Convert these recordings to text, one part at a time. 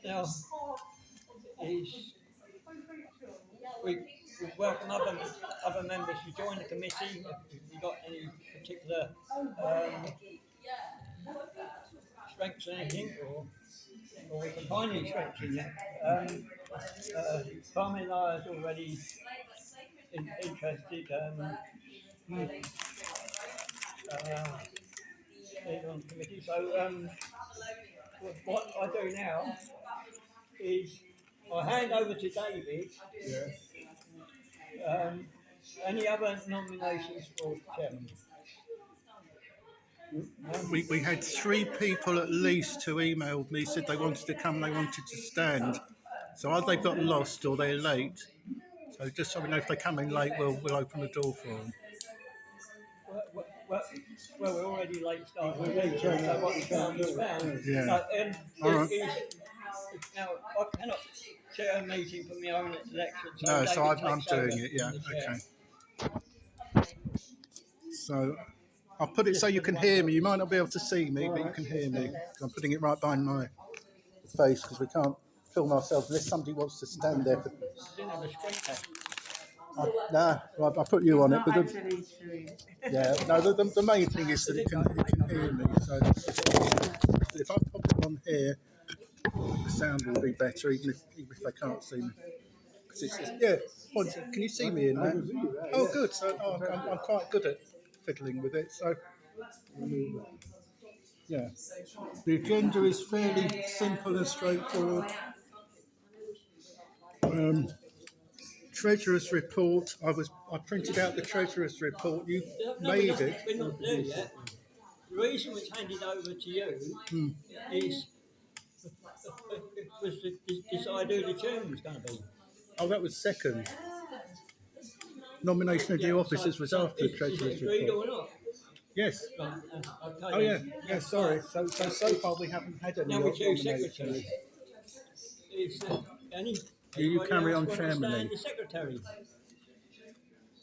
Now, is we welcome other members to join the committee. If you've got any particular strengths or anything, or we can find any strengths in that. Carmen and I is already interested in on the committee. So what I do now is I hand over to David. Any other nominations for chairman? We had 3 people at least who emailed me, said they wanted to come, they wanted to stand. So either they've got lost or they're late. So just so we know if they come in late, we'll open the door for them. Well, we're already late starting. So what we can't do that. Yeah. All right. Now, I cannot chair a meeting for my own election. No, so David I'm takes doing over it, yeah, from the chair. okay. So I'll put it so you can hear me. You might not be able to see me, but you can hear me. I'm putting it right behind my face because we can't film ourselves unless somebody wants to stand there. Didn't have a screen test. I put you on it. But the main thing is that it can hear me. So if I pop it on here, the sound will be better, even if they can't see me. Can you see me in that? Oh, good. So I'm quite good at fiddling with it. So yeah, the agenda is fairly simple and straightforward. Treasurer's report. I printed out the treasurer's report. You made it. We're not there yet. The reason it's handed over to you is was to decide who the chairman's going to be. Oh, that was second. Nomination of new officers was after the treasurer's agreed report. or not? Yes. Okay, Oh yeah. Sorry. So far we haven't had any. Now we choose nominations. secretary. You carry on, else chairman. stand the secretary?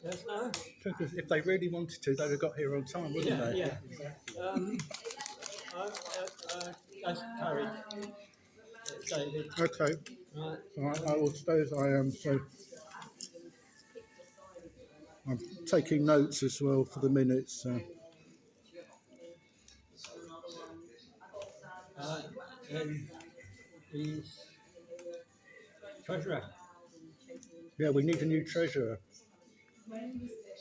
Yes, no. Because if they really wanted to, they'd have got here on time, wouldn't they? Yeah. That's carried. David. Okay. Right. I will stay as I am. So I'm taking notes as well for the minutes. Then he's treasurer. Yeah, we need a new treasurer.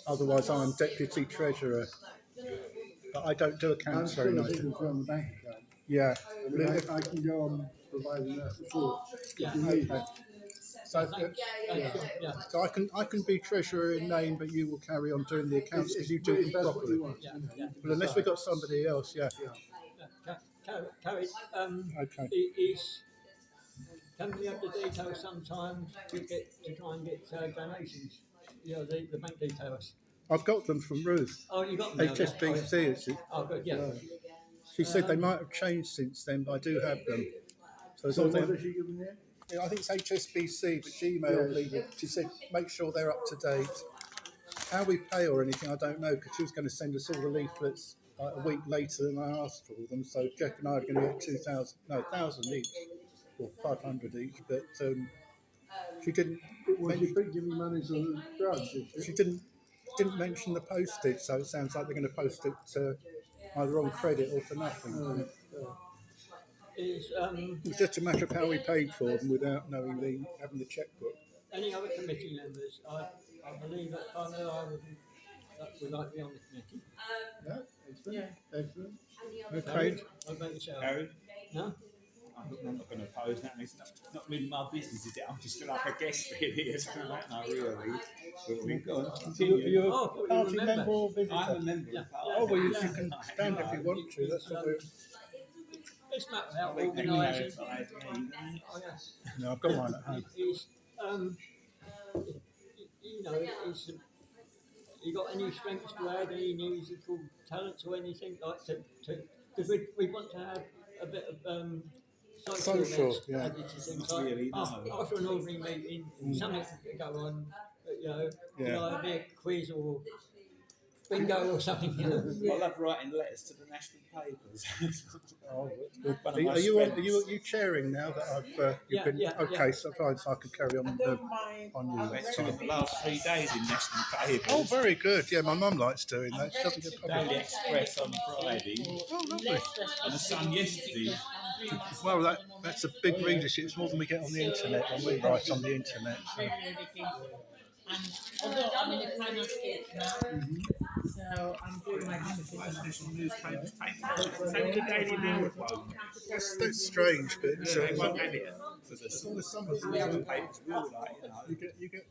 Otherwise, I'm deputy treasurer. But I don't do accounts very nicely. On the bank account. Yeah. I can go on providing that support. Yeah. So I can be treasurer in name, but you will carry on doing the accounts because you do it properly. Well, unless we've got somebody else, yeah. Carried. Okay. Can we have the details sometimes to try and get donations? The bank details. I've got them from Ruth. Oh, you got them? HSBC, is it? Oh, good, yeah. She said they might have changed since then, but I do have them. So what has she given you? I think it's HSBC, but she emailed me. She said, make sure they're up to date. How we pay or anything, I don't know, because she was going to send us all the leaflets like a week later than I asked for them. So Jeff and I are going to get 1,000 each, or 500 each. But she didn't. Was she giving money to the drugs? She didn't mention the postage, so it sounds like they're going to post it either on credit or for nothing. Is It was just a matter of how we paid for them without knowing having the checkbook. any other committee members? I believe that Carmel would like to be on the committee. Yeah, excellent. Excellent. Okay. What about yourself? Harry? No? I'm not going to oppose that. It's not really my business, is it? I'm just like a guest, really. It's not really. But we go on, continue. You're Oh, a party member or visitor? I'm a member of the party. Oh, well, you can stand if you want to. That's what we're... It's not how They organising. notified me. Oh, yeah. No, I've got mine at home. You got any strengths to add, any musical talents or anything like to because we want to have a bit of social events yeah. added to things Not like really, no. after an ordinary meeting, something could go on, be a quiz or bingo or something. I love writing letters to the national papers. Oh, that's good. One of Are my you, are strengths. you chairing now that I've you've Yeah, been yeah, okay? yeah. So fine, so I can carry on I on don't mind. on you I'm next For very time. the last 3 days in national papers. Oh, very good. Yeah, my mum likes doing I'm that. She very doesn't get typical. published. Daily Express on Friday. Oh, lovely. And the Sun yesterday. Well, that's a big readership. It's more than we get on the internet when we write on the internet. So. Very dedicated. And although I'm in the final stage now, so I'm doing my dissertation. National newspapers take take the Daily Mirror one. That's strange, but They won't have it for it's all the the summers. other papers will, like, You get.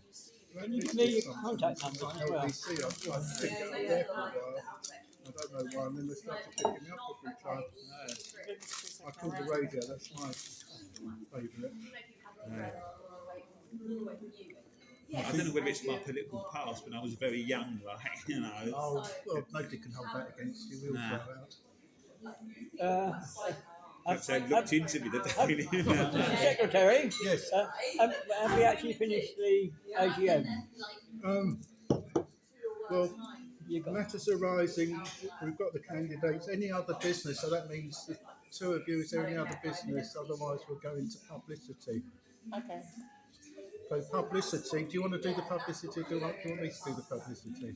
Can you give me your contact number as well? LBC. I picked it up there for a while. I don't know why. And then they started picking me up every time. I call the radio. That's my favourite. I don't know whether it's my political past when I was very young, like, you know. Oh, well, nobody can hold that against you. We'll Nah. go out. Perhaps they looked into me the Daily Mr. Secretary, Yes. have we actually finished the AGM? Well, You got matters arising. We've got the candidates. Any other business? So that means the two of you. Is there any other business? Otherwise, we'll go into publicity. Okay. So publicity. Do you want to do the publicity? Do you want me to do the publicity?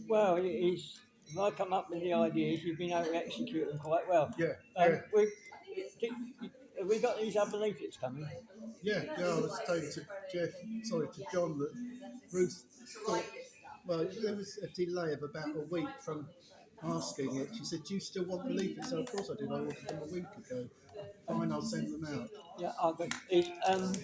well, it's, if I come up with the ideas, you've been able to execute them quite well. Yeah. Have we got these other leaflets coming? Yeah. I was saying to John that Ruth thought. Well, there was a delay of about a week from asking it. She said, "Do you still want the leaflets?" So of course I did. I ordered them a week ago. Fine, I'll send them out. Yeah, I'll go. It's,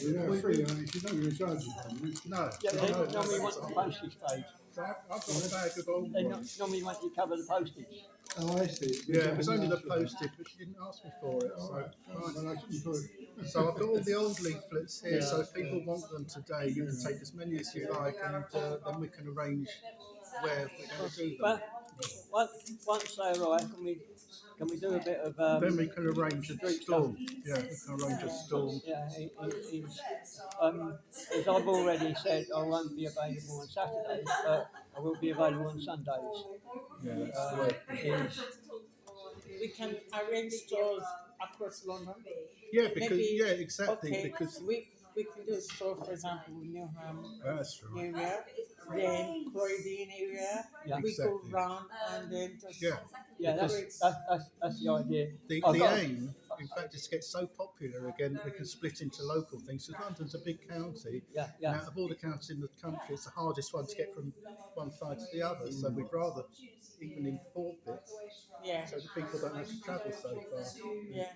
You're free, I mean, you know you're in charge of them. No. yeah, they no, normally no, want the postage paid. So I've got a bag of old They ones. normally want you to cover the postage. Oh, I see. Yeah, it was only the postage, but she didn't ask me for it. So, Well, I couldn't put it. so I've got all the old leaflets here. So if people want them today, you can take as many as you like, and then we can arrange where we're going to do them. But once they arrive, can we do a bit of Then we can arrange a stall. Yeah, we can arrange a stall. yeah, as I've already said, I won't be available on Saturdays, but I will be available on Sundays. Yeah, that's the way. We can arrange stores across London. Yeah, because Maybe- yeah, exactly. Okay. Because We can do a store, for example, in Newham that's right. area, then Croydon area. Yeah. We Exactly. go round and then just Yeah. Yeah, that's the idea. The I've got- aim, in fact, is to get so popular again that we can split into local things. Because London's a big county. Yeah, And yeah. out of all the counties in the country, it's the hardest one to get from one side to the other. So we'd rather even in 4 bits, yeah, so the people don't have to travel so far. yeah.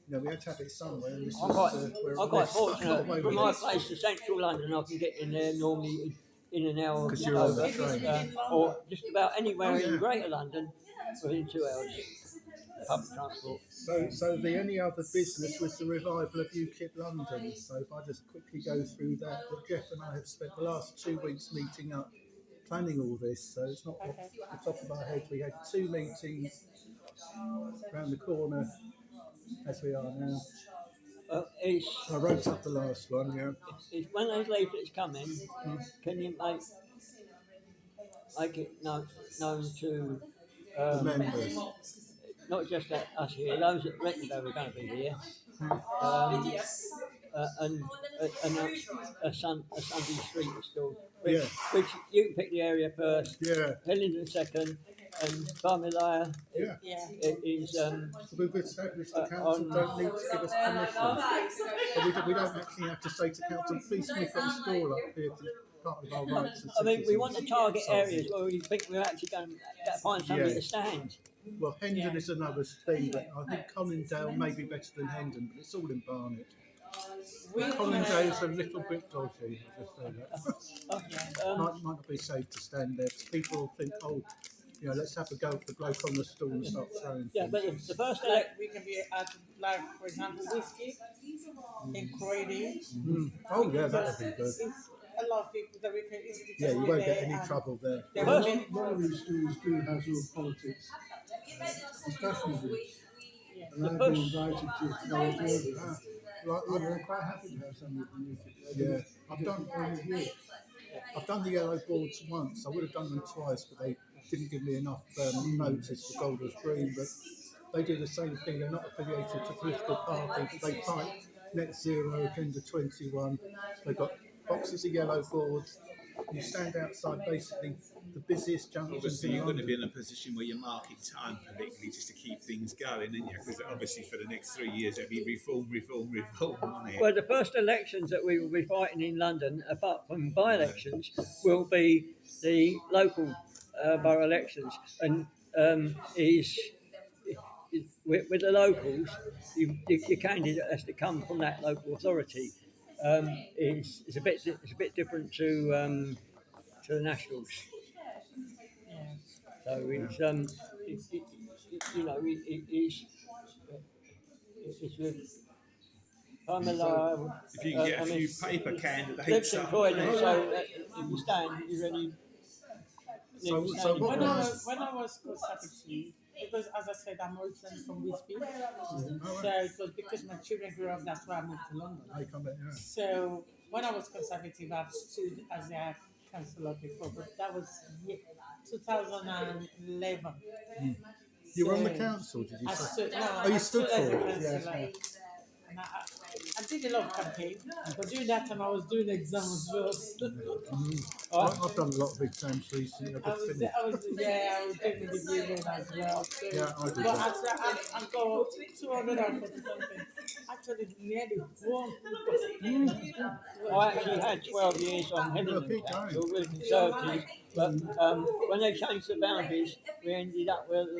You know, we had to have it somewhere. And this I'm was, quite, we're I'm quite stuck fortunate. away From with my it. place to central London, I can get in there normally in an hour. 'Cause you're on the over, train. or just about anywhere Oh, yeah. in Greater London within 2 hours. Public transport. So the only other business was the revival of Ukip London. So if I just quickly go through that, but Jeff and I have spent the last 2 weeks meeting up, planning all this. So it's not off the top of our heads. We had 2 meetings around the corner, as we are now. It's I wrote up the last one. Yeah. when those leaflets come in, can you make it known to The members. not just us here, those at Rettenberg are going to be here, and a Sunday street stall, Yeah. which you can pick the area first, Yeah. Hillingdon second, and Barmilaya Yeah. Yeah. is We've established the council on- don't need to give us permission. But we don't actually have to say to council, please can we put a stall up here to part of our rights as I mean, we citizens." want to target So- areas where we think we're actually going to find somebody Yeah. to stand. Well, Hendon is another thing, but I think Colindale may be better than Hendon, but it's all in Barnet. Colindale's a little bit dodgy, I'll just say that. might not be safe to stand there, 'cause people think, oh, you know, let's have a go at the bloke on the stool and start throwing Yeah, but things. the first Like we can be at, like, for example, whiskey in Croydon. Oh, yeah, that would be good. It's a lot of people that we can easily Yeah, just you be won't get there any and trouble there. there Well, will be- one of these schools do have sort of politics discussion groups. And I've been invited to go and Like, I'm quite happy to have somebody from UKIP. Yeah. I've done point of view. I've done the yellow boards once. I would have done them twice, but they didn't give me enough notice for Golders Green. But they do the same thing. They're not affiliated to political party, but they fight net zero, Agenda 21. They've got boxes of yellow boards. You stand outside basically the busiest junctions Obviously, in you're going to London. be in a position where you're marking time politically just to keep things going, aren't you? Because obviously, for the next 3 years, it'll be reform, won't it? Well, the first elections that we will be fighting in London, apart from by-elections, will be the local borough elections, and with the locals, your candidate has to come from that local authority. It's a bit different to the nationals. Yeah. So it's with Pamela. If you can get a few paper candidates up, employed, and so if you stand, you really. So stand what When I was- was conservative, because as I said, I'm originally from Whitby, so it was because my children grew up. That's why I moved to London. I come back, yeah. So when I was conservative, I've stood as a councillor before, but that was 2011. You were on the So council, did you I say? stood, no, Oh, you I stood stood as for a it, councillor. yeah. And I did a lot of campaign, but during that time I was doing exams as well. I've done a lot of exams recently. I've just finished. I was doing the union as well. So, Yeah, I did but that. after I got 240 something, actually nearly won. I actually had 12 years on Headingham keep Council going. with Conservatives, but when they changed the boundaries, we ended up with a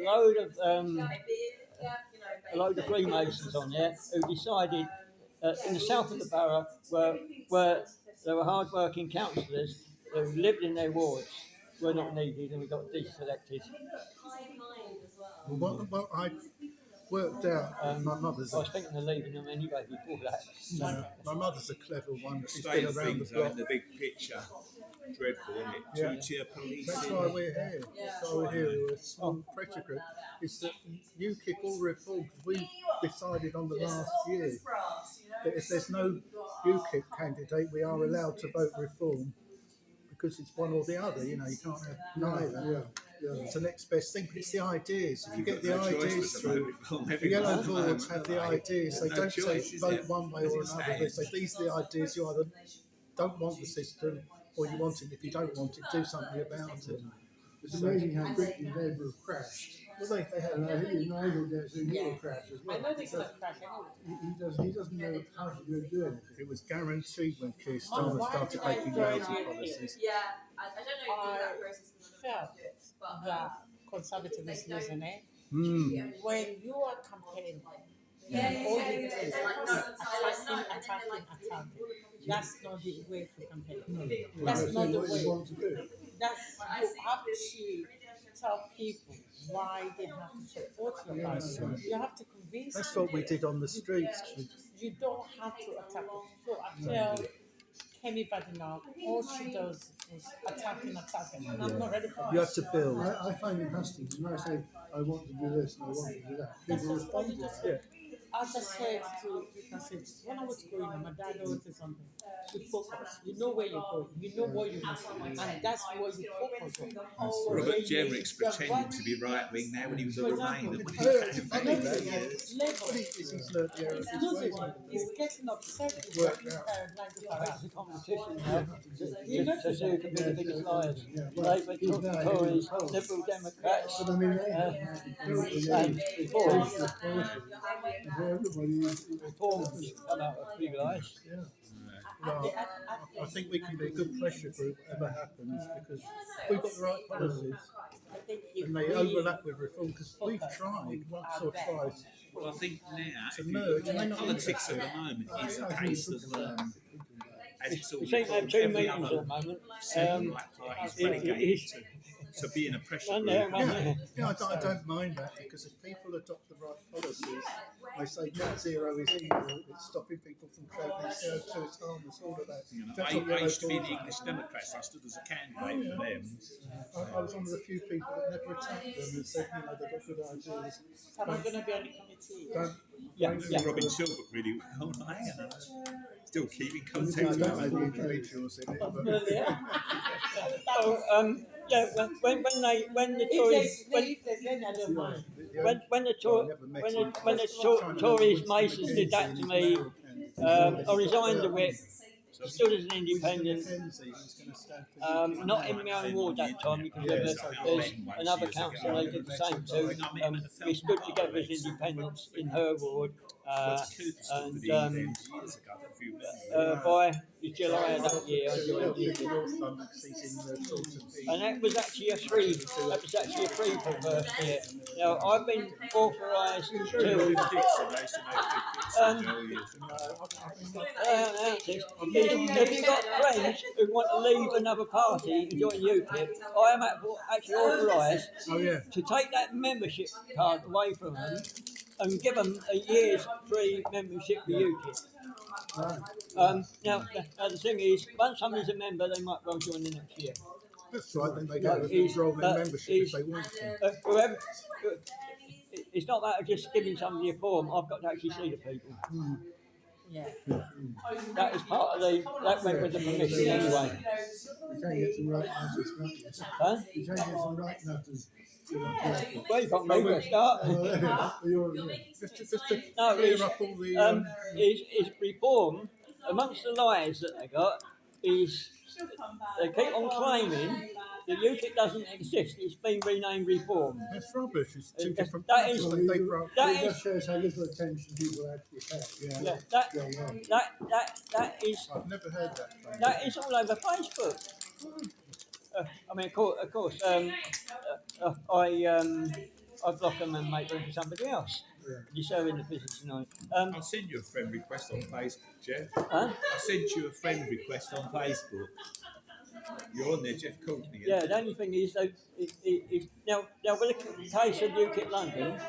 load of Freemasons on there who decided in the south of the borough where there were hard-working councillors who lived in their wards were not needed, and we got deselected. Well, I worked out my mother's. I was thinking of leaving them anyway before that. My mother's a clever one. She's state been of around the things are in block. the big picture. Dreadful, isn't it? Yeah. Two-tier police. That's why we're here. That's why we're here. We're a small pressure group. It's that Ukip all reform. We decided on the last year that if there's no Ukip candidate, we are allowed to vote reform because it's one or the other. You know, you can't have neither. It's the next best thing. But it's the ideas. If you get the ideas through, the yellow boards have the ideas. They don't say vote one way or another. They say these are the ideas. You either don't want the system or you want it. If you don't want it, do something about it. It's amazing how quickly Labour have crashed. Well, they have. And I think Nigel gets in here crash as well. I know they're going to crash anyway. He doesn't know how to do anything. It was guaranteed when Keir Starmer Why started did I making join lousy the policies. I don't know if that process is felt that conservative is losing it. Mm. When you are campaigning, Yeah, all yeah, you do yeah, is yeah. attacking. That's not the way to campaign. No, That's that's not the what way. you want to do. That's you have to tell people why they have to support your party. You have to convince That's them. what we did on the streets. You don't have to attack them. So I tell Kemi Badenoch, all she does is attacking. And I'm not ready for that. You have to build. I find it hustings. When I say I want to do this and I want to do that, That's people just what respond you to just it. said. As I said when I was growing up, my dad always said something. You focus. You know where you're going. You know what you want, and that's what you focus on. So Robert when you- Jenrick's pretending to be right wing now when he was a For Remainer. example, It's When funny he that, campaigned. yeah. Labour. He's learned the errors He's of his losing. ways. He's getting upset with Worked Nigel It's a Farage. competition now to see who can be the biggest liars. Yeah, well, Labour, he's now Tories, in the Liberal Democrats, But I mean, they have built the and Reform. socialist policy where everybody is Reforms come out of big lies. yeah. Well, I think we can be a good pressure group, whatever happens, because we've got the right policies I think if and they we overlap with reform. Because we've tried once or twice Well, I think now, to if merge, you, and they're not politics at interested. the moment is a case of, as it's all We seem to have two every meetings at other the moment. centre-right party is it- relegated it's- to being a pressure One group. there, one Yeah, there. yeah, I don't mind that because if people adopt the right policies, they say net zero is evil, it's stopping people from travelling, CO2 is harmless, all of that. You know, That's I what yellow used to be the boards are. English Democrats. I stood as a candidate for them. I was one of the few people that never attacked them and said, you know, they've got good ideas. am I going to be on the committee? Don't, Yeah, don't yeah. Robin Silver really well. Still keeping I contact don't with know them. the individuals in it, but So, yeah, when the Tories If there's any other mind, when the well, I Tories never met when him. the, when the Trying to know Tories Winston Masons did that McKenzie to and me, his married I resigned the whip, So, stood as an Winston independent. McKenzie, he was going to stand for UKIP Not now. in my own ward that time because Yeah, there was, so there's Ben once another years ago. councillor who did the same too. We stood together as independents in her ward, and years ago, a few by the July of that year I So joined North UKIP. London, 'cause he's in the sort of And that was actually a free. That was actually a free for first year. Now I've been authorised to. If you've got friends who want to leave another party and join UKIP, I am actually authorised Oh yeah. to take that membership card away from them and give them a year's free membership with UKIP. Now the thing is, once somebody's a member, they might well join the next year. That's right, then they But get he's- a rolling but membership he's- if they want to. Whoever, it's not that of just giving somebody a form. I've got to actually see the people. yeah. That is part of that went with the permission anyway. You can't get some right nutters, can't you? Huh? You can't get some right nutters. Well, you've got me to start. Just to No, clear it's, up all the is reform amongst the lies that they got is they keep on claiming that UKIP doesn't exist. It's been renamed Reform. that's rubbish. It's two different That parties. is- They broke. That It is just shows how little attention people actually pay. yeah, that Going on. that is I've never heard that claim. that is all over Facebook. I mean, of course, I block them and make room for somebody else. You're so in the business tonight. I'll send you a friend request on Facebook, Jeff. Huh? I sent you a friend request on Facebook. You're on there, Jeff Courtney. Yeah, the only thing is, though, now with the case of UKIP London,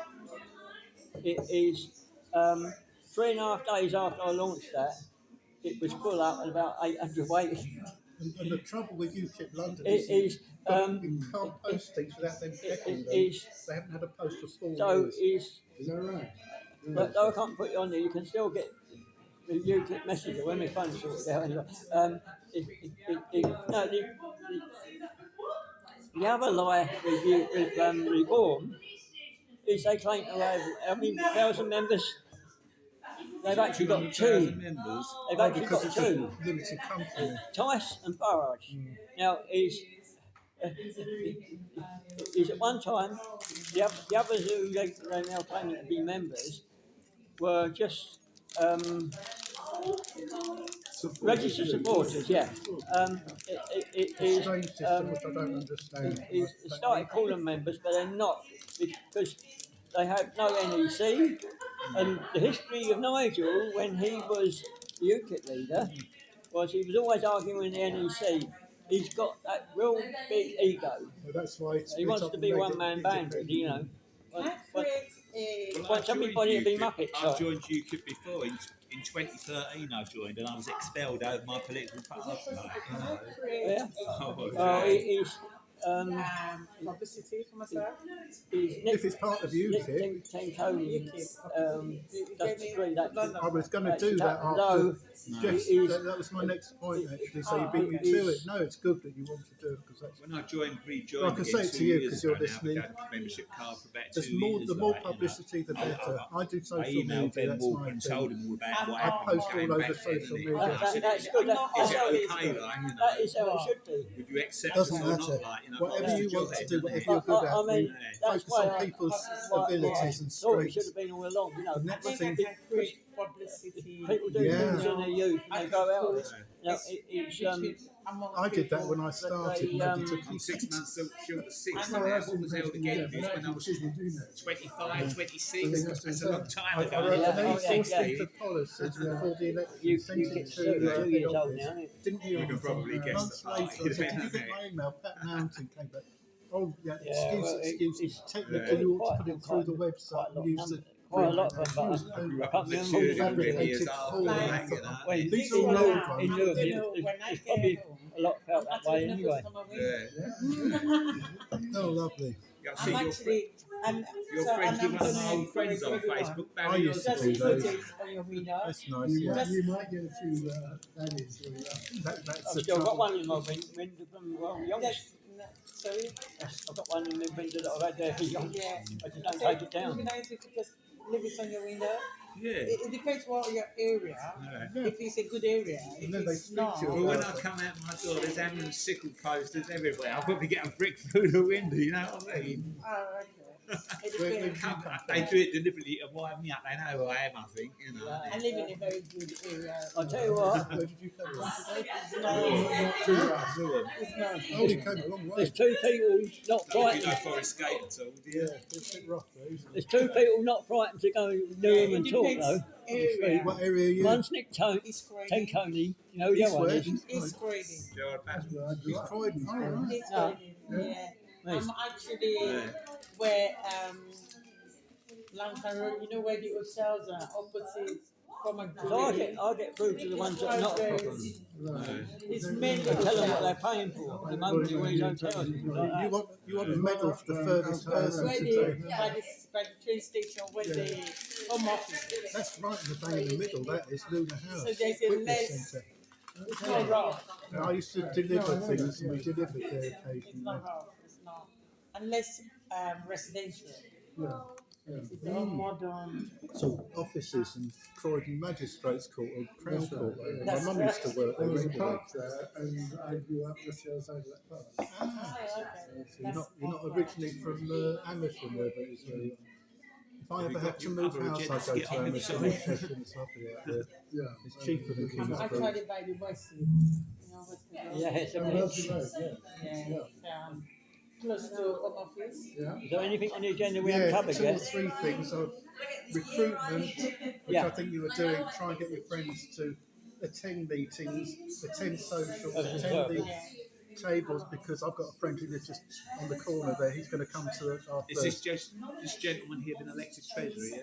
it is 3.5 days after I launched that, it was full up at about 800 waiting. And the trouble with UKIP London It is, you can't post things without them checking them. is They haven't had a post for 4 so years. Is that right? but though I can't put it on there, you can still get the UKIP messenger when my phone's sorted out anyway. No, the other lie with Reform is they claim to have how many thousand members? They've actually got 2. members. They've actually Because got it's 2. a limited company. Tice and Burrage. Now is at one time the others who they're now claiming to be members were just registered supporters. Yeah. It is Strange system which I don't understand. it started calling them members, but they're not because they have no NEC. And the history of Nigel when he was the UKIP leader was he was always arguing with the NEC. He's got that real big ego. Well, that's why it's He wants to be one-man band, you know. Can I But create a want everybody to be UKIP. Muppets. I joined UKIP before. In 2013 I joined and I was expelled over my political party. yeah. Oh, He's publicity for myself? he's if it's part of UKIP, Ten Tony doesn't agree that. I was going to do that after. No, Just, he's- that was my next point actually. So you beat me to it. No, it's good that you want to do it because that's. When I rejoined Well, I can again say it to 2 you years 'cause you're ago now, listening. I've got a membership card for about There's 2 more, years. the more like, you know. publicity, the better. I do I social emailed media. Ben That's Walker my and thing. told him all about what I happened. post going all back over then, social didn't media. he? I said, that's good. Is it okay, like, you know? That is how it should be. Would you accept Doesn't it or matter. not? Like, you know, Whatever that's you the want job to then, do, isn't whatever it? you're good I at, mean, that's focus why on people's abilities and thought it should strengths. have been all along, you know. The next I think thing- I can create publicity. People do Yeah. things in their youth and they go out. Now, it's I did that when I started. they, Maybe took I'm you 6 months short of 6 I now. know, What was held against me when I was People do that. 25, 26. That's a long time I ago. wrote Yeah, an oh, yeah, enforcement policies before the election. you Sent it get to 2 head years old office. now. Isn't it? Didn't hear You can anything. probably guess Months the later, I party, said, "Did you don't get you? my email?" Pat Mountain came back. Oh, yeah, Yeah, well, excuse. it's Technically, you ought to put it through the quite website a and use lot, the. quite a lot of them, but I Grew up can't in the remember all the church, numbers. years Fabricated after full that, length. you know. Well, These in are all Europe, old ones. in Europe, when I there's get probably home, a lot felt that way anyway. Yeah. Oh, lovely. Yeah, I I'm see your actually And You're so, friends and with I'm one of my gonna old friends on encourage Facebook, I Barry used to just do put those. it on your window. That's nice. You, Yeah. might, Just- you might get a few that is really That's I've the still got trouble. one in my window from young. Yes, no, sorry. I've got one in my window that I've had there for young. Yeah. I just don't So take it it would down. be nice if you just leave it on your window. Yeah. It depends what your area. Yeah. If it's a good area, if And then they it's speak not. to you Well, when I come out my door, there's ham and sickle posters everywhere. I'll probably get a brick through the window, you know what I mean? Oh, okay. It Where- depends. They do it deliberately to wind me up. They know who I am, I think, you know. I live in a very good area. I'll tell you what, Where did you come from today? No, not too rough. it's not. Oh, you came a long way. there's two people not Don't you know frightened. Forest Gate at all, do Yeah, you? it's a bit rough though, isn't it? There's two people not frightened to go near him It and talk depends though. area. What area are you in? One's Nick Ten It's Croydon. Coney, you know who the East other one where? is. It's Croydon. Gerard That's Batten. where I grew East up. Croydon. Oh, right. It's No. Croydon. Yeah. Nice. I'm actually Yeah. where Lantern Road, you know where the hotels are opposite from a So I get through to the ones that are not a problem. Right. It's mainly I tell them what they're hotels. paying for. The monthly wage hotels and things like that. You want a medal for the furthest person Where to the, take. by the train station, where the home office. That's right in the bang in the middle. That is Luna House. So there's a Fitness less- centre. It's not rough. Now, I used to deliver No, I know things, that, and we yeah. delivered there It's occasionally. not rough. It's not. Unless residential. Yeah. Yeah. It's all modern. So offices and Croydon Magistrates Court or Crown That's right. Court. My That's mum used to work There there was a regularly. park there, and I grew up just the other side of that park. Ah, Okay. so you're not originally from Amersham, wherever it is where you are. If I ever have to move other house, I agendas go get to on with Amersham. it. It's Cheshire, it's lovely out there. Yeah. It's cheaper than I Kingsborough. tried it by the West Loop. You know what's the Yeah, it's a Oh, bit. Wellesley Road, yeah. Yeah. Close to home office. Yeah. Is there anything on the agenda we haven't Yeah, covered two or yet? three things. Recruitment, which Yeah. I think you were doing, try and get your friends to attend meetings, attend socials, attend the tables, because I've got a friend who lives just on the corner there. He's going to come to our Is this first. just this gentleman here been elected treasurer, yeah?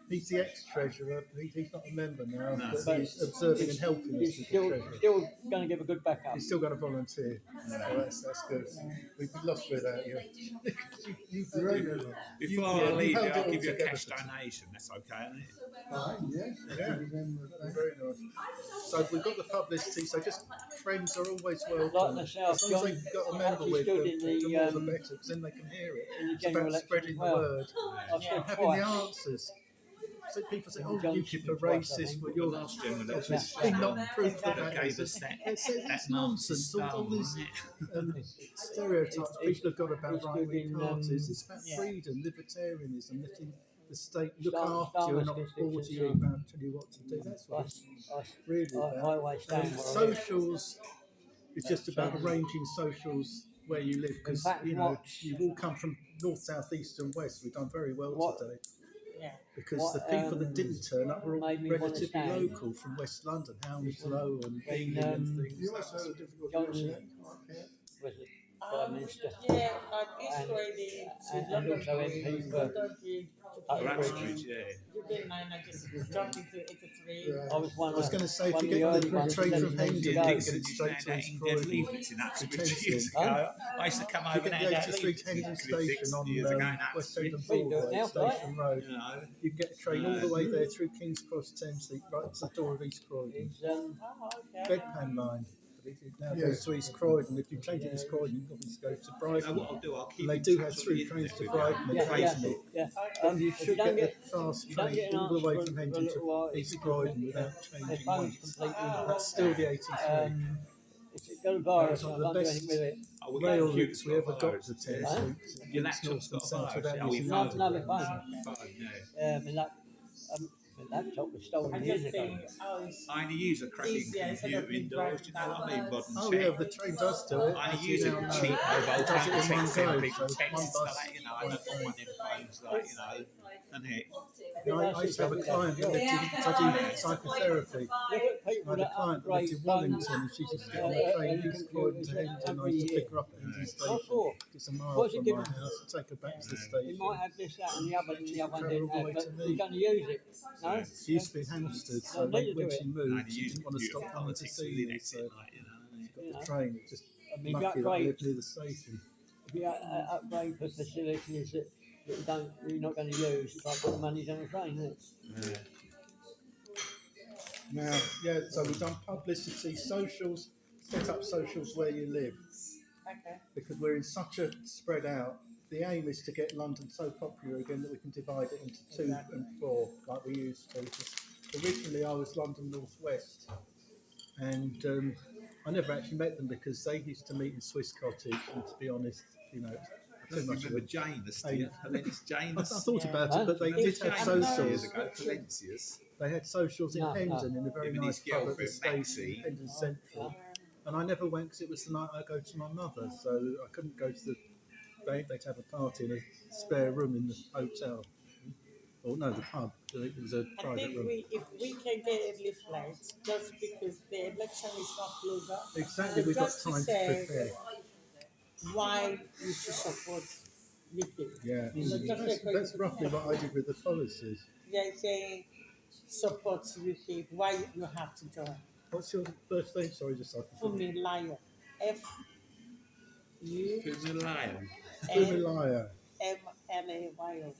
He's the ex-treasurer. He's not a member now, No. but he's observing and helping us He's with the still treasurer. going to give a good backup. He's still going to volunteer. So that's good. We'd be lost without you. Very good. Before Yeah, I leave, held it I'll all give you a together cash for- donation. That's okay, isn't it? Fine, yes. Yeah. Very nice. So we've got the publicity. So just friends are always welcome. Like myself, as long as John they've got a member actually with them, stood in the the, more the um, better, because then they can hear it. in the It's general about election spreading as well. the word, I've stood having the twice. answers. So people say, "Oh, John UKIP are stood twice, I racist," think. but Your you're last general Yeah. election. obviously not proof that That that gave is. us that That's Marxist nonsense. All style, this wasn't it? stereotypes people have got about it's good right-wing in, parties. It's about yeah. freedom, libertarianism, letting the state look Star- after you and Star not Wars order you constitution. about tell you what to do. That's what it's really I about. always stand And where I am. socials is just about arranging socials where you live, because In fact, you know what- you've all come from north, south, east, and west. We've done very well What- today Yeah. because what, the people that didn't turn up were all made me wanna relatively stand local from West London, Hounslow and when, Ealing and things. You must have a difficult Johnson doing was the Prime Minister. Yeah, it's Croydon. and also MP for Uxbridge, yeah. I just jumped into 83. Yeah. I was one I was of going to say, if one you of the get early the ones train that from didn't Hendon, go. you can Dixon get used to straight hand to out East in dead Croydon. leaflets in Uxbridge Attention. years ago. I used to come You over get and the hand out 83 leaflets Hendon in station on years ago in West Uxbridge. Hendon We do it Broadway, now, Station Road. You know. You get a train all the way there through King's Cross, Thameslink, right to the door of East Croydon. It's, Oh, okay. Bedpan line. But it now Yeah. goes to East Croydon. If you change it to East Croydon, you obviously go to You know Brighton. what I'll do? I'll keep And they in do touch have on through the trains internet to with Brighton you. and yeah, yeah, Facebook. yeah. You You should don't get get a fast you don't train get an all the way answer from for a Hendon little while. to East Croydon without Their changing phone's once. completely. That's still the 83. It's got a virus. That's I one of can't the do best anything with it. Oh, we Rail got routes we ever got virus, to yeah. Huh? Thames. Your laptop's got a South virus. without Oh, using your Not phone. another phone. Phone, yeah. My laptop was stolen I years just ago. think, oh, it's I only use a cracking easier instead of computer me indoors. Do you know what I mean? Modern Oh tech. yeah, the train does do it. I as use you a now know. cheap mobile It does phone it in to one send go, people so texts one and bus. like, you know, I don't want one of them phones like, you know, and it. You know, I used to have a client who lived in, I do psychotherapy. Look at I people had a that client who lived upgrade in phones. Wellington, and she just get on the train East Croydon to Hendon. I used to pick her up at Hendon What Station. for? It's a mile What's it from giving? my house. I take her back to the It station. might have this, that, and the other, and the other one Travel didn't all the way have, to but me. you're going to use it. No? She used to be in Hampstead, so No, neither when do she it. moved, I she use didn't want to computer stop coming to politics see and me, Linux, so like, you know. got You the know. train. It's just I mean, lucky that I upgrade, live near the station. if you upgrade for facilities that that you're not going to use. It's like putting money on a train, isn't it? Yeah. Now, yeah, so we've done publicity, socials, set up socials where you live, Okay. because we're in such a spread out. The aim is to get London so popular again that we can divide it into 2 Exactly. and 4 like we used to. 'Cause originally I was London North West, and I never actually met them because they used to meet in Swiss Cottage, and to be honest, you know, I too don't much of remember a Janus, do Hey. you? Helen's I Janus. thought Yeah. about it, but they Huh? did It's- have I'm Years socials. ago, Valencia's. They had socials in No, no. Hendon in a very Him and nice his pub at the girlfriend, station, Maxie. Hendon Central. And I never went because it was the night I go to my mother, so I couldn't go to the. They'd have a party in a spare room in the hotel. Or no, the pub. It was a I private think room. if we can get a leaflet, just because the election is not closer, Exactly, we've got just time to say prepare. why you should support UK. Yeah, So just that's roughly what I did with the policies. Yeah, saying support UK, why you have to join. What's your first name? Sorry, just so I can. Fumilayo. F U Fumalayo. M Fumilayo. M L A Y O.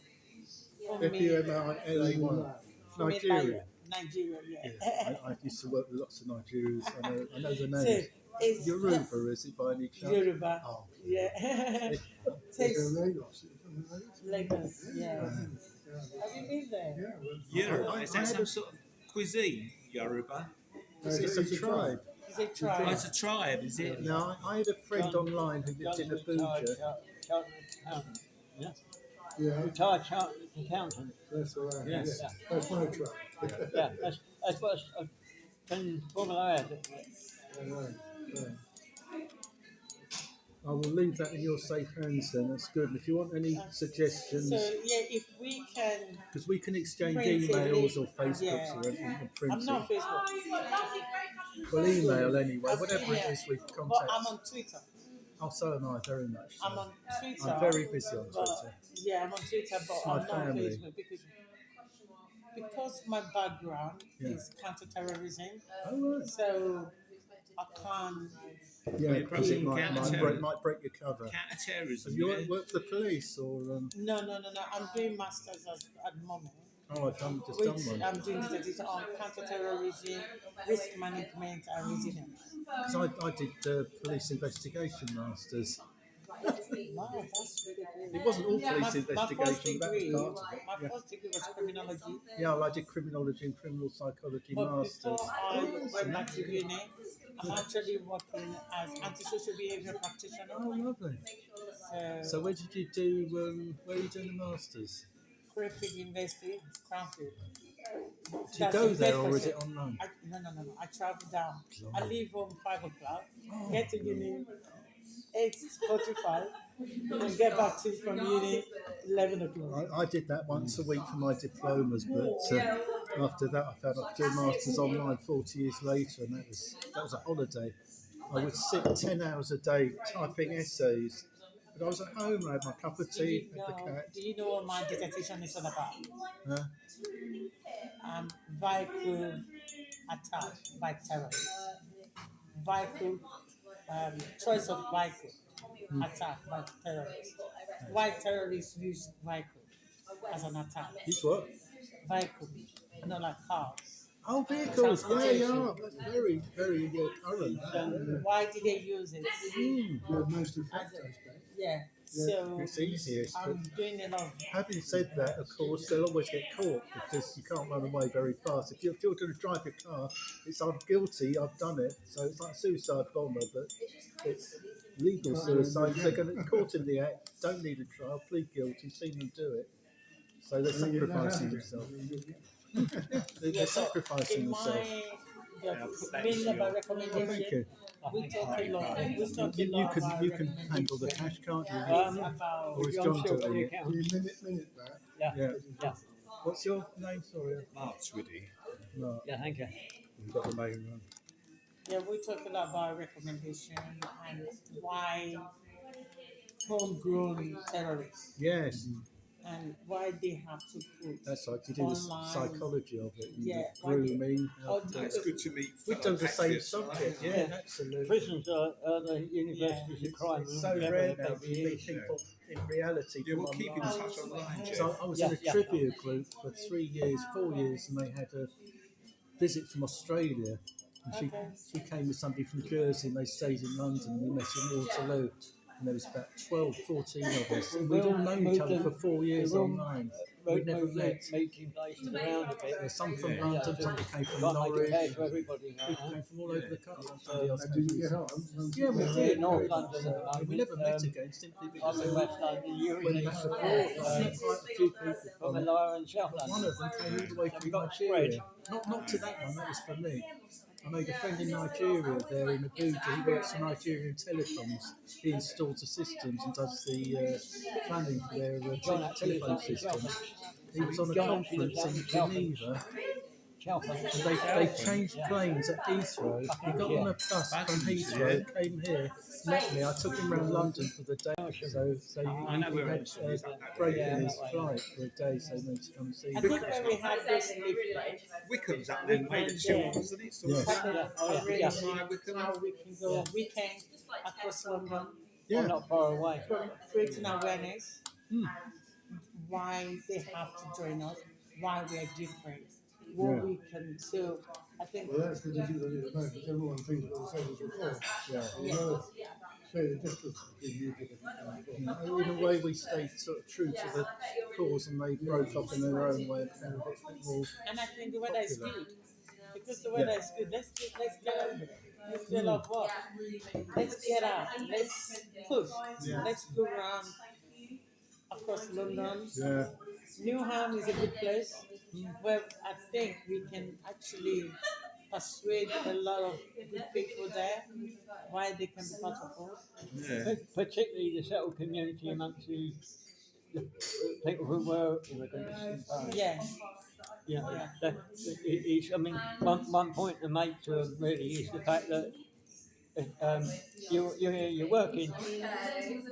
F-U-M-I-L-A-Y. Nigeria. Nigeria, yeah. Yeah, I used to work with lots of Nigerians. I know the So names. it's Yoruba, is it by any chance? Yoruba. Oh, Yeah. There's Takes a Lagos. Isn't there Lagos? Lagos, yeah. Yeah. Have you been there? Yeah, well, Yoruba. I Is that had some a- sort of cuisine, Yoruba? it's a tribe. It's a Oh, tribe. it's a tribe, is it? Now, I had a friend online who lived in Abuja. Chartered accountant. Yeah. yeah, Retired chartered accountant. that's what I Yes. yeah. That's my truck. Yeah, that's what when Formula had. Right, right. I will leave that in your safe hands then. That's good. And if you want any suggestions, So yeah, if we can, because we can exchange Print it, emails or Facebooks yeah. or anything and print I'm not it. Facebook, Well, email anyway, I'm whatever it email, is with but I'm contacts. on Twitter. Oh, so am I, very much. So. I'm on Twitter. I'm very busy on but, Twitter. Yeah, I'm on Twitter, but It's my I'm not on family. Facebook because my background Yeah. is counterterrorism. Oh, right. So I can't. Yeah, because it Counter-terrorism. might break your cover. Counter-terrorism. Have you Yeah. worked for the police or? No. I'm doing masters at the moment. Oh, I've done Which one. I'm doing dissertation on counterterrorism, risk management, and resilience. Because I did police investigation masters. Wow, that's really good. It wasn't all My police first investigation, that was degree, part of my it. Yeah. first degree was criminology. Yeah, well, I did criminology and criminal psychology But masters. before I went back to uni, I'm actually working as antisocial behavior practitioner. Oh, lovely. So So, where did you do? Where are you doing the masters? Crayfield University, Cranfield. Do you That's go in there or is Bedfordshire. it online? No. I travel down. I leave home 5 o'clock, Oh. get to uni 8:45, and get back to from uni 11 o'clock. I did that once a week for my diplomas, but after that I found I could do a masters online 40 years later, and that was a holiday. I would sit 10 hours a day typing essays, but I was at home. I had my cup of tea, had the cat. Do you know what my dissertation is all about? Huh? Vehicle attack by terrorists. Vehicle, choice of vehicle attack by terrorists. Why terrorists use vehicle as an attack? Use what? Vehicle, like cars. Oh, vehicles. Yeah. That's very, very current. Why did they use it? You're most effective, Yeah. So It's easiest, but I'm doing a lot of having said that, of course, they'll always get caught because you can't run away very fast. If you're going to drive your car, it's I'm guilty, I've done it. So it's like a suicide bomber, but it's legal suicide. They're going to be caught in the act, don't need a trial, plead guilty, seen them do it. So they're sacrificing themselves. They're sacrificing in themselves. my mainly about Oh, thank recommendation. you. We talk a lot. We talk a You lot about can handle the recommendation. cash, can't you? About Or is John John Silver, doing the it? account. minute back. Yeah. Yeah. What's your name? Sorry. Mark Twiddy. No, Yeah, thank you. we've got the main one. Yeah, we talk a lot about recommendation and why homegrown terrorists. Yes. and why they have to put That's like to do the online. psychology of it and Yeah, the why they- grooming. how Oh, to- It's good to meet. We've fellow done the same patriots, subject, right? yeah, Yeah. absolutely. Prisons are the universities of crime. It's so whatever rare the now to baby meet is. people in reality. Yeah, from we'll keep in online. touch online, Jeff. So I was Yeah, in a yeah. trivia group for 3 years, 4 years, and they had a visit from Australia. And Okay. she came with somebody from Jersey, and they stayed in London, and we met in Waterloo. And there was about 12, 14 of us, and we'd all known each other for 4 years online. We'd never met. Meeting places around a bit. There's some from Yeah. London, some came from Can't make it Norwich, fair to everybody. people came from all over the country. Somebody else And came did you from- get on? Yeah, we We're did. in North London at the moment. We never met again simply I'm because in West London. You're when in back East abroad, London. I met quite a few people From from the it. lower and South One London. of them came all the way from got Nigeria. Not to that one, that was for me. I made a friend in Nigeria there in Abuja. He works for Nigerian Telecoms. He installs the systems and does the planning for their John actually telephone lives out in systems. Cheltenham. He was on a John actually conference lives out in in Cheltenham. Geneva, Cheltenham. and they changed planes at Heathrow. He got on a bus from Heathrow, came here, met me. I took him around London for the day. So I know he where had it is, that break Yeah, in his that way. flight for a day, so he went to come and see I me. think when we had this leaflet, Wickham's up there, made it children, wasn't it? So Yes. Yeah, oh, yeah, already yeah. Wickham. how we can go weekend across London, Yeah. Not far away. creating awareness, Hmm. why they have to join us, why we are different, what Yeah. we can do. I think Well, that's the difficulty at the moment, because everyone thinks what they said was before. Yeah. You've got to say the difference between you and before. In a way, we stayed sort of true to the cause, and they broke off in their own way and became a bit more. and I think the weather is good. Because the weather is good, let's get on with it. Let's do a lot of work. Let's get out. Let's push. Yeah. Let's go around across London. Yeah. Newham is a good place where I think we can actually persuade a lot of good people there why they can be part of us. Yeah. Particularly the settled community amongst the people who were immigrants in Paris. Yeah, Yeah, it's, I mean, one point to make to them really is the fact that you're working,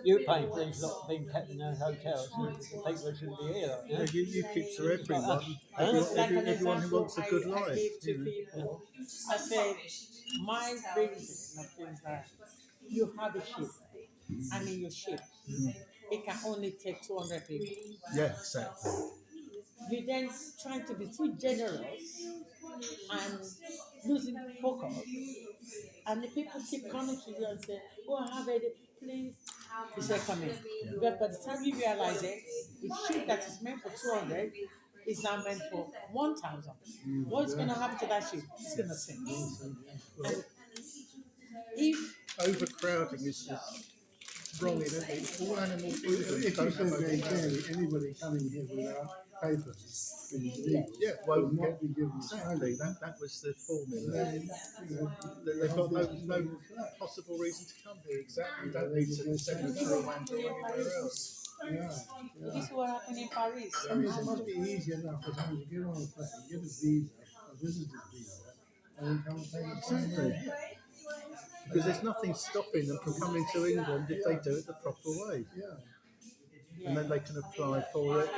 you're paying for these lot being kept in those hotels, and the people shouldn't be here. Yeah, you keep to everyone. Honestly, like an Everyone who example wants a good I life. gave to you know. people, I said, my reason of things that you have a ship, and in your ship, it can only take 200 people. Yeah, exactly. You then trying to be too generous and losing focus, and the people keep coming to you and say, "Oh, I have it, please." You say, "Come in." But by the time you realize it, the ship that is meant for 200 is now meant for 1,000. What's going to happen to that ship? It's going to sink. And if Overcrowding is wrong in it. All animal freedom. If you don't said have very overcrowding. clearly, anybody coming here without papers is illegal. Yeah, Will well, not be given exactly. asylum. That was the formula. Then, you know, They've got no possible reason to come here. Exactly. You don't need to send them to Rwanda or anywhere else. Yeah, this yeah. is what happened in Paris. I mean, it must be easy enough for someone to get on a plane, get a visa, a visitor's visa, and then come and pay the fine. Exactly. Because there's nothing stopping them from coming to England if they do it the proper way. Yeah. And then they can apply for it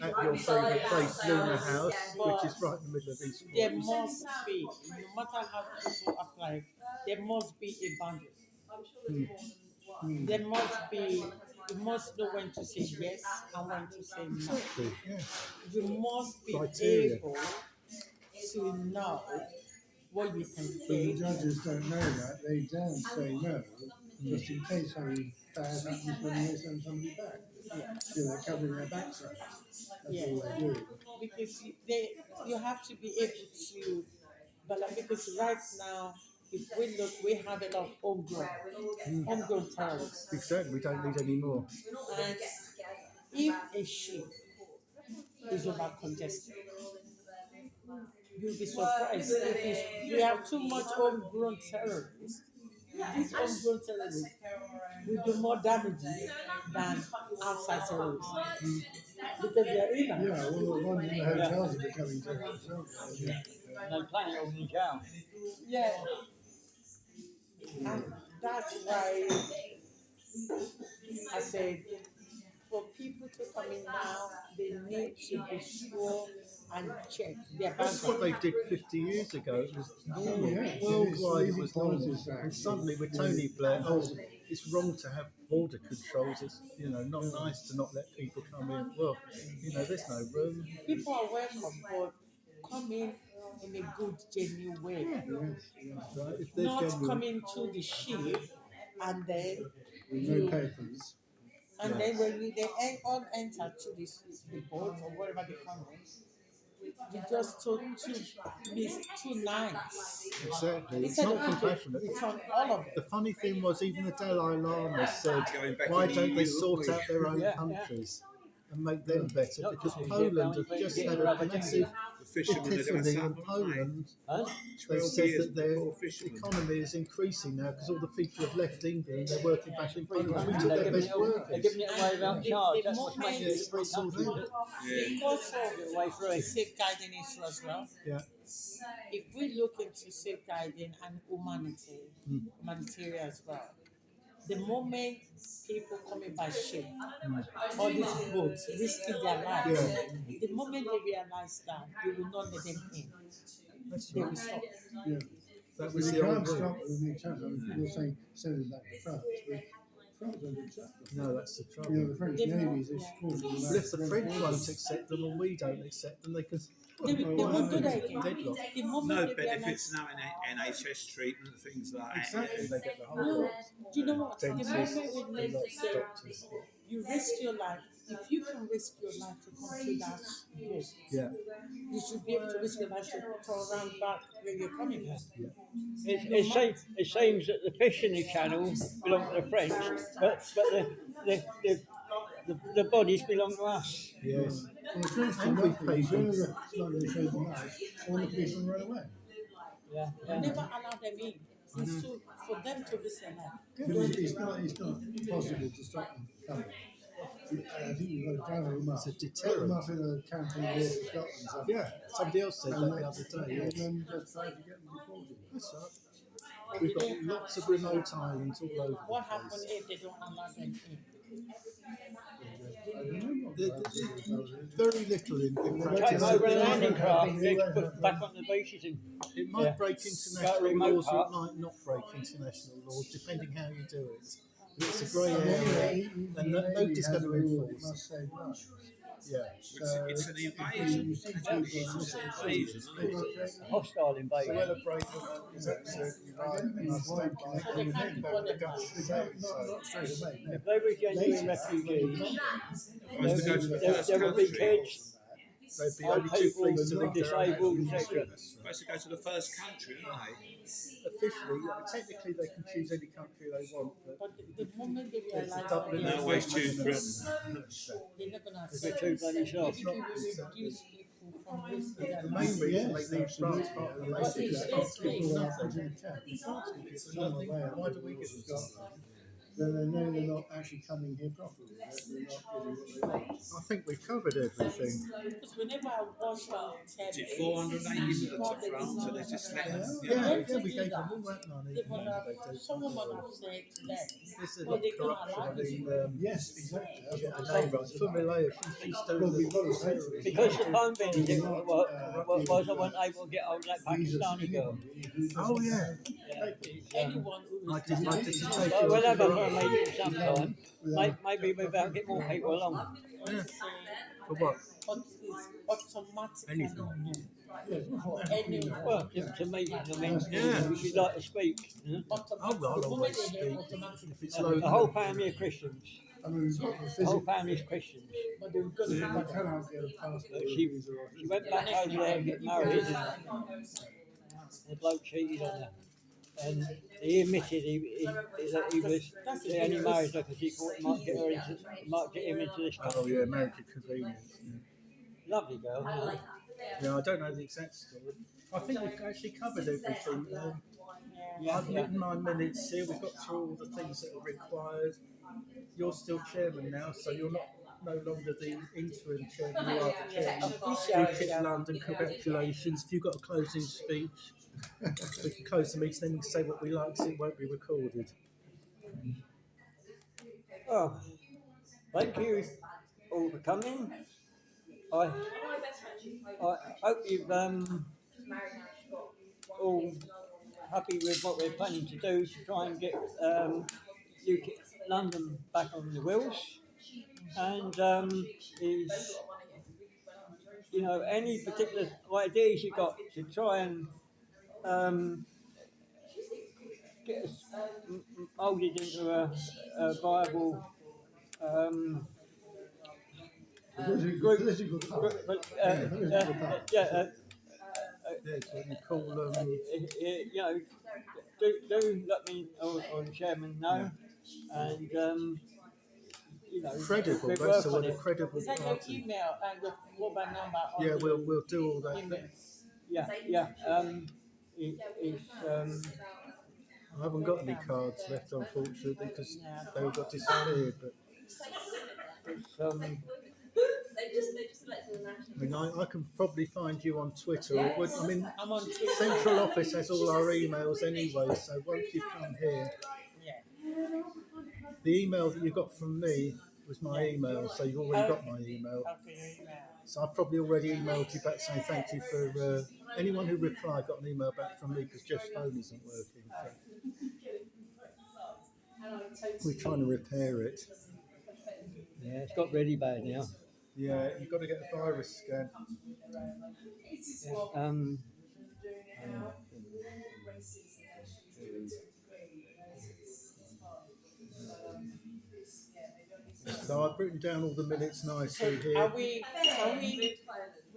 at your favourite place, Luna House, which is right in the middle of East There Forest. must be, no matter how people apply, there must be a boundary. There must be, you must know when to say yes and when to say no. Exactly, yeah. You must be Criteria. able to know what you can But the take. judges don't know that, they don't say no, just in case something bad happens when they send somebody back. Yeah. So they're covering their backside. That's Yeah. all they do. Because you have to be able to, but like, because right now, if we look, we have a lot of homegrown terrorists. Exactly, we don't need any more. And if a ship is over congested, you'll be surprised if we have too much homegrown terrorists. These homegrown terrorists will do more damages than outside terrorists because they're in Yeah, there. well, the ones in the hotels are becoming terrorists, aren't they? Yeah. And they plan it all in jail. Yeah. And that's why I said for people to come in now, they need to be sure and check their That's what background. they did 50 years ago. It was normal. Yeah, it's Worldwide, it easy was normal. policies, And suddenly with yeah, Tony Blair, oh, impossible. it's wrong to have border controls. It's, not nice to not let people come in. Well, there's no room. People are welcome, but come in a good, genuine way. Yes, yes. Right? If they're Not genuine, coming to the ship and then With no papers. then when they all enter to the boat or whatever they come in, you just took too nice. exactly. It's Instead not of people compassionate. return all of The it. funny thing was, even the Dalai Lama said, Going back why to the don't they EU, sort out their own Yeah, yeah. countries and make them better? Not Because just in Poland Vietnam, have but just you had get a rubber massive The fishermen are doing epiphany in something, Poland. Huh? They 12 said years that their before fishermen. economy is increasing now because all the people have left England. They're working back in Free Poland. We country. took They're their giving best it away. They're workers. giving it away without charge. The That's what's making it a moment- free It's all country. there. Yeah. Because Give it away of free. safeguarding issue as well. Yeah. If we look into safeguarding and humanitarian as well, the moment people coming by ship, all these boats risking their lives, the moment they realize that, they will not let them in. That's They will right. stop. Yeah. That We was the can't old stop rule. them. We can't. I mean, you're saying send them back to France. But France won't accept them. No, that's the You know, trouble. the French They Navy won't, is yeah. extraordinary. Well, if the French won't accept them and we don't accept them, they can. They won't do that again. Deadlock. The moment No they benefits realize, now in NHS treatment, things like that. Exactly, they get the whole no, lot. do you know what? The moment Dentists, we the need lot, to say, doctors. you risk your life. If you can risk your life to come to that boat, Yeah. you should be able to risk your life to turn around back where you're coming from. It seems that the fish in the channel belong to the French, but the bodies belong to us. Yes. Well, the French And do we nothing. pay As soon as them. the smuggler shows them out, all the policemen run away. Yeah, Never allow them in. It's for them to risk their life. Because it's not possible to stop them coming. I think you've got to gather them up. It's a Put them deterrent. up in a camp in North Scotland. somewhere. Yeah. Somebody else said that And the then- other day. and Yeah. then just try to get them deported. That's right. We've got lots of remote islands all over What the happens place. if they don't allow them in? I don't know what There's very little in Take practice. them over a Yeah. landing craft and Yeah. get put back on the beaches. It might Yeah. break Got a international remote laws or part. it might not break international laws, depending how you do it. It's a grey area, and nobody's going to enforce it. must save lives. Yeah. It's an invasion. It's an invasion, isn't it? Hostile invasion. Celebrating is absolutely right. And I stand by So they can't deport them back. Not straight away. No. If they were genuine refugees, Supposed to go to the first there would be country. kids, They'd be old only too people, pleased to leave their own disabled, home. etc. Supposed to go to the first country, aren't they? Officially, technically they can choose any country they want, but But the moment they there's realize a that Dublin they're No always choose Britain. not going to If accept they're too bloody it, soft. it will reduce people from risking their The lives. main reason Yes, they leave France, absolutely. part of the But basic it's is just France People gives are nothing. put in a camp. France gives nothing. Why do we give them Scotland? Then they know they're not actually coming here properly. They're not getting what they want. I think we've covered everything. Because whenever I watch on telly, Is it 480 minutes to France, so they just let them, you know. Yeah, to yeah, we do gave that, them all that money. they would have, They do. someone would have said to them, This is well, not they don't corruption. allow I you. mean, Yes, exactly. That's get what the I'm name right. Fumilayo, she's still Well, we've got to say it. Because the phone bill didn't work, was I wasn't able to get hold of that Pakistani girl. Oh yeah. Anyone who I is did my dissertation. But we'll have a on her meeting sometime. Maybe we'll be able to get more people along. for what? automatically Anything. no for anyone. Well, to me, I mean, Yeah. we should like to speak. You know? Automatic- I'll the moment always they hear speak. automatic, If it's The local. whole family are Christians. I mean, we've got the The whole physical. family is Christians. but they're going to I cannot get a passport. But she went back over there and get married, and the bloke cheated on her. And he admitted that he was he only married her because he thought it might get him into this Oh country. yeah, American convenience. Lovely girl. Isn't it? Yeah, I don't know the exact story. I think we've actually covered everything. Yeah, I've written my minutes here. We've got through all the things that are required. You're still chairman now, so you're no longer the interim chairman. You are the chairman. Ukip London, congratulations. If you've got a closing speech, we can close the meeting, then we can say what we like, so it won't be recorded. Oh, thank you all for coming. I hope you've all happy with what we're planning to do to try and get Ukip London back on the wheels. And is, you know, any particular ideas you got to try and get us moulded into a viable group, Political power. yeah, Yeah, so we call you know, do let me or the chairman know, and you know, credible. we That's work the on word, a it. credible Is that your party. email and your mobile number on Yeah, the we'll do all that. email? Yeah. It's I haven't got any cards left, unfortunately, because Yeah. they all got disappeared. But it's They just elected a national. I mean, I can probably find you on Twitter. I mean, I'm on Twitter. Central Office has all our emails anyway, so once you come here, Yeah. the email that you got from me was my email, so you've already got my email. Okay, your email. So I've probably already emailed you back saying thank you for anyone who replied got an email back from me because Jeff's phone isn't working. So we're trying to repair it. yeah, it's got really bad now. Yeah, you've got to get a virus scan. So I've written down all the minutes nicely Can here. we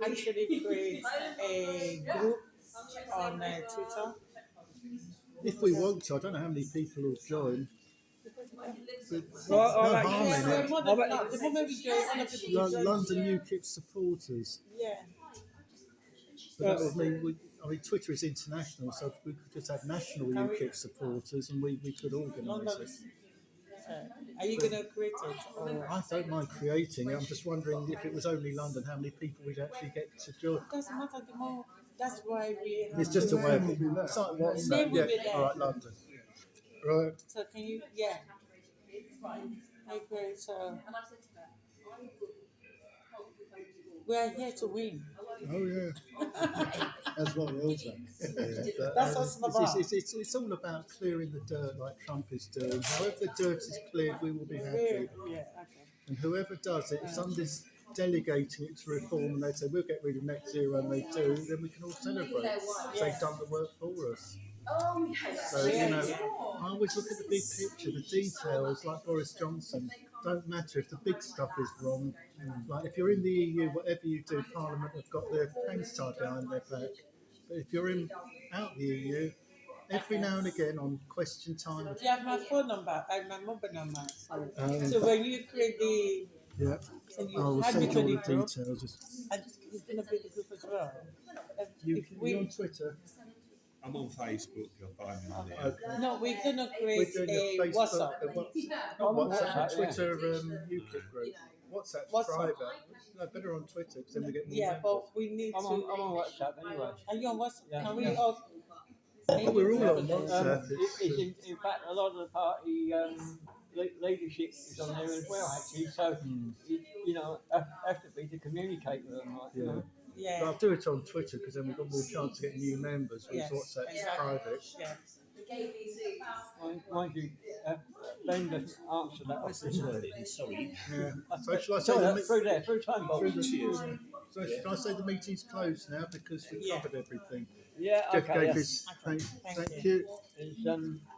actually create a group on Twitter? If we want to, I don't know how many people will join. Well, No I've harm in We're it. more than enough. The moment we join, other people will join. London UKIP supporters. Yeah. But that would mean, Twitter is international, so we could just have national UKIP supporters and we could organise London. it. Are you going to create it? Or? I don't mind creating it. I'm just wondering if it was only London, how many people we'd actually get to join. It doesn't matter the more. That's why we have It's just a way of Name will be there. it's like WhatsApp. Name will Yeah, be there. all right, London. Right. So can you, yeah. Okay, so we are here to win. Oh yeah. That's what we all say. That's what's about. It's all about clearing the dirt like Trump is doing. However the dirt is cleared, we will be happy. Yeah, okay. And whoever does it, if somebody's delegating it to reform and they say we'll get rid of net zero and they do, then we can all celebrate. They've done the work for us. Oh, yes. So, you know, I always look at the big picture, the details, like Boris Johnson. Don't matter if the big stuff is wrong. Like if you're in the EU, whatever you do, Parliament have got their hands tied behind their back. But if you're out the EU, every now and again on question time. Do you have my phone number and my mobile number? Um, So when you create the, Yeah, so I will you add send me you to all the the group, details. and it's going to be the group as well. You If we, on Twitter? I'm on Facebook. You'll find me on there. Okay. no, we're going to We're create doing a a Facebook, WhatsApp. not WhatsApp, WhatsApp, a Twitter UKIP group. WhatsApp's WhatsApp. private. No, better on Twitter because then we get more Yeah, members. but we need I'm to. on WhatsApp anyway. Are you on WhatsApp? Yeah. Can we Yeah. all? Oh, we're all on WhatsApp. It's in fact a lot of the party leadership is on there as well actually. So you know, effectively to communicate with them, like, you know. But Yeah. I'll do it on Twitter because then we've got more chance of getting new members. Whereas Yes, WhatsApp's exactly. private. Yeah. Mind you, Ben doesn't answer that often. Sorry. Yeah. So shall I say Sorry, the that's through there, through time box. So should I say the meeting's closed now because we've Yeah. covered everything? Yeah, Jeff okay. gave Yeah. his Okay, thank thank you. It's,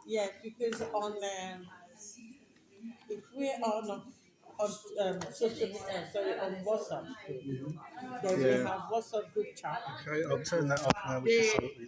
Yeah, because on if we are on social media, sorry, on WhatsApp, then we Yeah. have WhatsApp group chat. Okay, I'll turn that off now. We can see what we